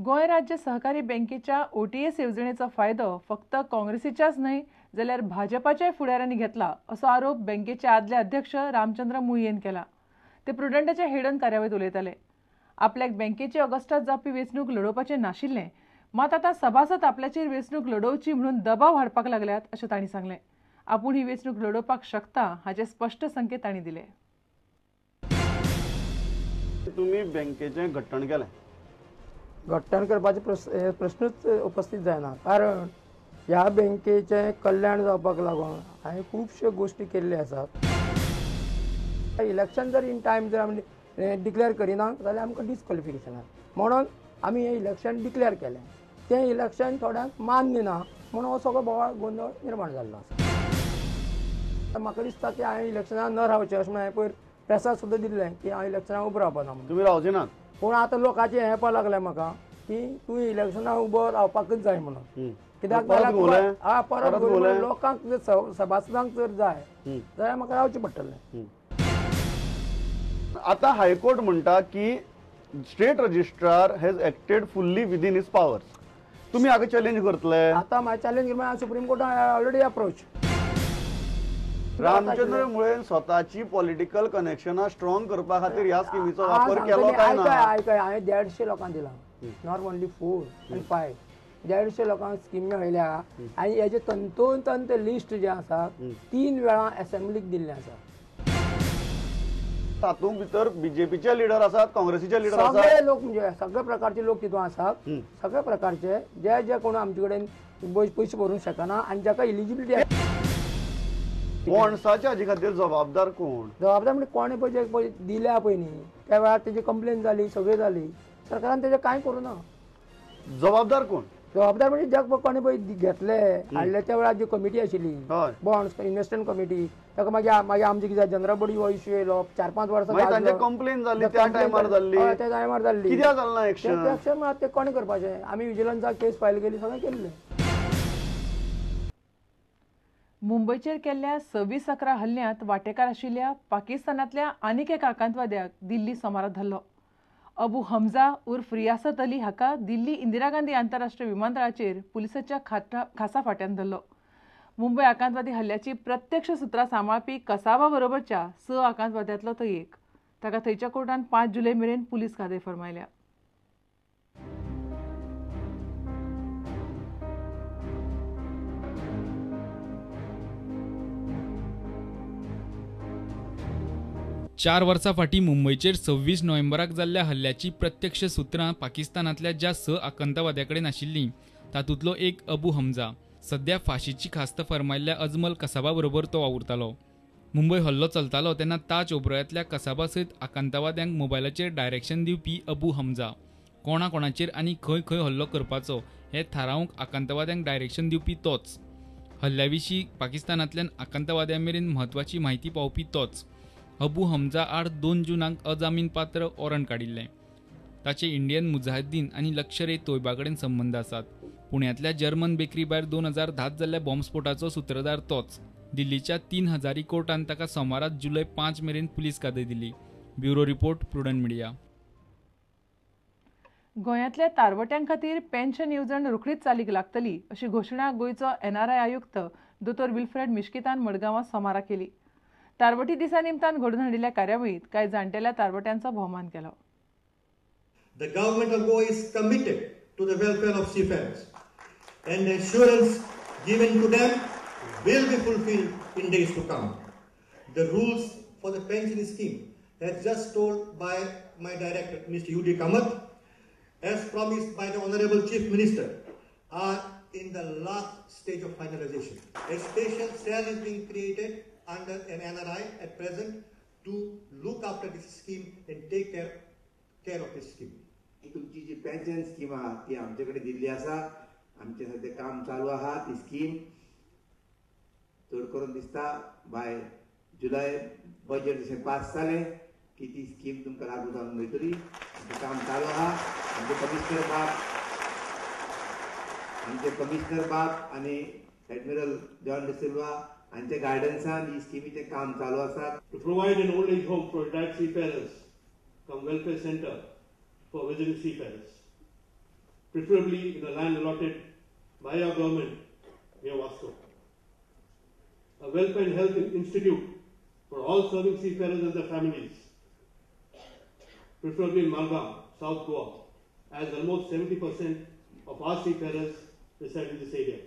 गोय राज्य सहकारी बँकेच्या ओटीएस योजनेचा फायदो फक्त काँग्रेसीच्याच न्हय जाल्यार भाजपाच्या फुडाऱ्यांनी घेतला असो आरोप बँकेचे आदले अध्यक्ष रामचंद्र मुळयेन केला। ते प्रुडंटाच्या हेडन कार्यावळीत उलयताले। आपल्याक बँकेची ऑगस्टात जावपी वेंचणूक लडोवपाचें नाशिल्लें, मात आतां सभासद आपल्याचेर वेंचणूक लडोवची म्हणून दबाव हाडपाक लागल्यात अशें तांणी सांगलें। आपूण ही वेंचणूक लडोवपाक शकता हाचे स्पश्ट संकेत तांणी दिले। तुम्ही बँकेचें घट्टण केलें, घट्टण करपाचे प्रश्नच उपस्थित जायना, कारण ह्या बँकेचें कल्याण जावपाक लागून हांवें खुबश्यो गोश्टी केल्ल्यो आसात। इलेक्शन जर इन टायम जर आमी डिक्लेअर करिना जाल्यार आमकां डिस्क्वॉलिफिकेशन म्हणून आमी हें इलेक्शन डिक्लेअर केलें। तें इलेक्शन थोड्यांक मान्य ना म्हणून हो सगळो बोवाळ गोंधळ निर्माण जाल्लो आसा। म्हाका दिसता की हांवें इलेक्शनाक न रावचें अशें हांवें पयर प्रेसाक सुद्दां दिल्लें की हांव इलेक्शनाक उबो रावपाना म्हणून। तुम्ही रावचे नात, पूण आतां लोकांचें हें पळोवंक लागलें म्हाका की तूं इलेक्शनाक उबो रावपाकच जाय म्हणून। कित्याक परत लोकांक जर सभासदांक जर जाय जाल्यार म्हाका रावचें पडटलें। आता हायकोर्ट म्हणटा की state registrar has acted fully within his powers. तुम्ही हाका चॅलेंज करतले? आतां म्हाका चॅलेंज करपाक सुप्रीम कोर्टान ऑलरेडी अप्रोच। रामचंद्र मुळेन स्वताची पॉलिटिकल कनेक्शनां स्ट्रॉंग करपा खातीर ह्या स्किमीचो वापर केलो काय ना? हांवें 150 लोकांक दिला, नॉट ओनली 4 and 5, 150 लोकांक स्कीम मेळयल्या आनी हेजे तंतोतंत लिस्ट जे आसा 3 वेळा असेंब्लीक दिल्लें आसा। तातूंत भितर बीजेपीचे लिडर आसात, काँग्रेसीचे लिडर आसात, सगळे लोक म्हणजे सगळे प्रकारचे लोक तितून आसात। सगळे प्रकारचे जे जे कोण आमचे कडेन पयशे भरूंक शकना आनी जाका इलिजिबिलिटी माणसाच्या हाजे खातीर जबाबदार कोण? जबाबदार म्हणजे कोणे पळय दिल्या पळय न्ही त्या वेळार तेजी कंप्लेन जाली, सगळें जाली, सरकारान तेजें कांय करूं ना। जबाबदार कोण? जबाबदार म्हणजे जग कोणे पळय घेतले हाडले त्या वेळार जी कमिटी आशिल्ली बॉन्ड्स इन्व्हेस्टमेंट कमिटी, ताका मागीर आमचे कितें जनरल बॉडी हो इश्यू येयलो, 4-5 वर्सां कंप्लेन जाली त्या टायमार जाल्ली, त्या टायमार जाल्ली। कित्याक जालें ना एक्शन? एक्शन ते कोणे करपाचें? आमी विजिलन्साक केस फायल केली, सगळें केल्लें। मुंबयचेर केल्ल्या 26/11 हल्ल्यांत वांटेकार आशिल्ल्या पाकिस्तानांतल्या आनीक एका आकांतवाद्याक दिल्ली सोमारात धरलो। अबू हमजा उर्फ रियासत अली हाका दिल्ली इंदिरा गांधी आंतरराष्ट्रीय विमानतळाचेर पुलिसाच्या खासा फाट्यान धरलो। मुंबय आकांतवादी हल्ल्याची प्रत्यक्ष सुत्रां सांबाळपी कसाबा बरोबरच्या 6 आकांतवाद्यांतलो तो एक। ताका थंयच्या कोर्टान 5 जुलय मेरेन पुलीस कादय फर्मायल्या। चार वर्सां फाटीं मुंबयचेर 26 नोव्हेंबराक जाल्ल्या हल्ल्याची प्रत्यक्ष सुत्रां पाकिस्तानांतल्या ज्या 6 आतंकवाद्यां कडेन आशिल्लीं तातूंतलो एक अबू हमजा सध्या फाशीची खास्त फर्मायल्ल्या अजमल कसाबा बरोबर तो वावुरतालो। मुंबय हल्लो चलतालो तेन्ना ताज ओब्रायांतल्या कसाबा सयत आकांतवाद्यांक मोबायलाचेर डायरेक्शन दिवपी अबू हमजा कोणाकोणाचेर आनी खंय खंय हल्लो करपाचो हें थारावंक आकांतवाद्यांक डायरेक्शन दिवपी तोच। हल्ल्या विशीं पाकिस्तानांतल्यान आकांतवाद्यां मेरेन म्हत्वाची म्हायती पावपी तोच। अबू हमजा आड 2 जूनाक अजामीन पात्र वॉरंट काडिल्लें। ताचे इंडियन मुजाहिद्दीन आनी लश्कर-ए-तोयबा कडेन संबंद आसात। पुण्यांतल्या जर्मन बेकरी भायर 2010 जाल्ल्या बॉम्बस्फोटाचो सूत्रधार तोच। दिल्लीच्या 3 हजारी कोर्टान ताका सोमारात जुलय 5 मेरेन पुलीस कादय दिली। Bureau report, prudent media. गोंयांतल्या तारवट्यां खातीर पेन्शन येवजण रोखडीच चालीक लागतली अशी घोशणा गोंयचो NRI आयुक्त दोतोर विल्फ्रेड मिश्कितान मडगांवां सोमारा केली। तारवटी दिसा निमतान घडोवन हाडिल्ल्या कार्यावळीत कांय जाणटेल्या तारवट्यांचो भोवमान केलो। The government of Goa is committed to the welfare of seafarers and the assurance given to them will be fulfilled in days to come. The rules for the pension scheme, as just told by my director, Mr. U.D. Kamath, as promised by the Honorable Chief Minister, are in the last stage of finalization. A special cell is being created under an NRI at present to look after this scheme and take care of this scheme. तुमची जी pension scheme आहा ती आमचे कडेन दिल्ली आसा। आमचे सध्या काम चालू आहा ती स्कीम चड करून दिसता बाय जुलय बजेट जशें पास जालें की ती स्कीम तुमकां लागू जावन मेळटली। काम चालू आहा। आमचे कमिशनर बाब आनी एडमिरल जॉन डिसिल्वा हांचे गायडन्सान ही स्कीमीचें काम चालू आसा। To provide an old age home for retired seafarers, come welfare center for visiting seafarers. preferably in the land allotted by our government near Vasco. A welfare and health institute for all serving seafarers and their families, preferably in Malgam, South Goa, as almost 70% of our seafarers reside in this area.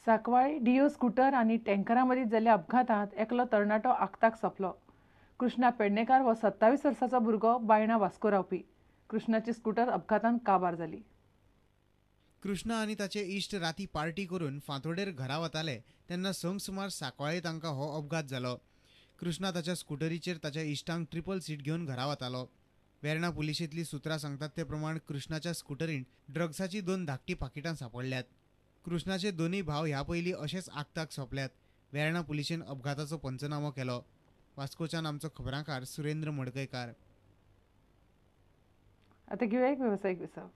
साकवाळी Dio scooter आणि टँकरामध्ये जाल्ल्या अपघातात एकलो तरणाटो आगताक सोंपलो. कृष्णा पेडणेकार हो 27 वर्साचो भुरगो बायणा वास्को रावपी. कृष्णाची स्कूटर अपघातान काबार जाली. कृष्णा आनी ताचे इश्ट राती पार्टी करून फांतोडेर घरा वताले तेन्ना संक सुमार साकवाळी तांकां हो अपघात जालो. कृष्णा ताच्या स्कूटरीचेर ताच्या इश्टांक ट्रिपल सीट घेवन घरा वतालो. वेर्णा पुलिशेंतली सुत्रां सांगतात ते प्रमाण कृष्णाच्या स्कूटरीन ड्रग्साची 2 धाकटी पाकिटां सांपडल्यात. कृष्णाचे दोनूय भाव ह्या पयलीं अशेंच आगताक सोंपल्यात. वेर्णा पुलिशेन अपघाताचो पंचनामो केलो. वास्कोच्यान आमचो खबरांकार सुरेंद्र मडकयकार. आता घेऊया एक व्यावसायिक विसाव.